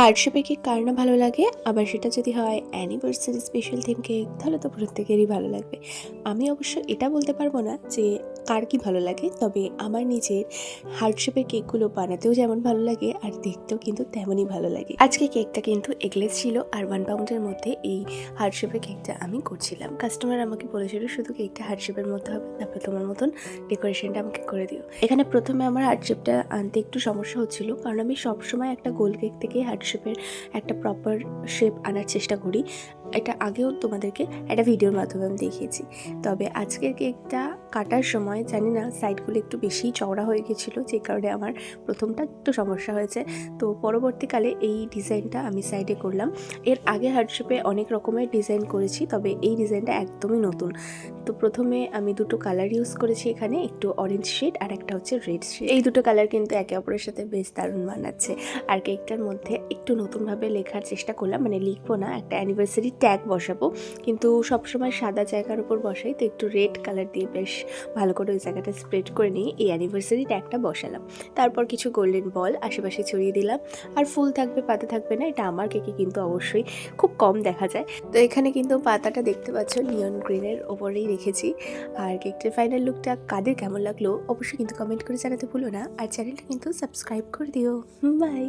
Heart শেপের cake কার না ভালো লাগে, আবার সেটা যদি হয় অ্যানিভার্সারি স্পেশাল থিম কেক তাহলে তো প্রত্যেকেরই ভালো লাগবে। আমি অবশ্য এটা বলতে পারবো না যে কার কি ভালো লাগে, তবে আমার নিজের হার্ট শেপের কেকগুলো বানাতেও যেমন ভালো লাগে আর দেখতেও কিন্তু তেমনই ভালো লাগে। আজকে কেকটা কিন্তু এগলেস ছিল আর 1 পাউন্ডের মধ্যে এই হার্ট শেপের কেকটা আমি করছিলাম। কাস্টমার আমাকে বলেছিল শুধু কেকটা হার্ট শেপের মধ্যে হবে, তারপরে তোমার মতন ডেকোরেশনটা আমাকে করে দিও। এখানে প্রথমে আমার হার্ট শেপটা আনতে একটু সমস্যা হচ্ছিল, কারণ আমি সবসময় একটা গোল কেক থেকে হার্ট শেপের একটা প্রপার শেপ আনার চেষ্টা করি। এটা আগেও তোমাদেরকে একটা ভিডিওর মাধ্যমে আমি দেখিয়েছি। তবে আজকের কেকটা কাটার সময় জানি না সাইডগুলো একটু বেশি চওড়া হয়ে গেছিলো, যে কারণে আমার প্রথমটা একটু সমস্যা হয়েছে। তো পরবর্তীকালে এই ডিজাইনটা আমি সাইডে করলাম। এর আগে হার্ট শেপে অনেক রকমের ডিজাইন করেছি, তবে এই ডিজাইনটা একদমই নতুন। তো প্রথমে আমি দুটো কালার ইউজ করেছি এখানে, একটু অরেঞ্জ শেড আর একটা হচ্ছে রেড শেড। এই দুটো কালার কিন্তু একে অপরের সাথে বেশ দারুণ মানাচ্ছে। আর কেকটার মধ্যে একটু নতুনভাবে লেখার চেষ্টা করলাম, মানে লিখবো না, একটা অ্যানিভার্সারি ট্যাগ বসাবো, কিন্তু সবসময় সাদা জায়গার উপর বসাই, তো একটু রেড কালার দিয়ে বেশ ভালো করে ওই জায়গাটা স্প্রেড করে নিয়ে এই অ্যানিভার্সারি ট্যাগটা বসালাম। তারপর কিছু গোল্ডেন বল আশেপাশে ছড়িয়ে দিলাম। আর ফুল থাকবে পাতা থাকবে না, এটা আমার কেকে কিন্তু অবশ্যই খুব কম দেখা যায়। তো এখানে কিন্তু পাতাটা দেখতে পাচ্ছ নিয়ন গ্রিনের ওপরেই রেখেছি। আর কেকটার ফাইনাল লুকটা কাদের কেমন লাগলো অবশ্যই কিন্তু কমেন্ট করে জানাতে ভুলো না, আর চ্যানেলটা কিন্তু সাবস্ক্রাইব করে দিও। বাই।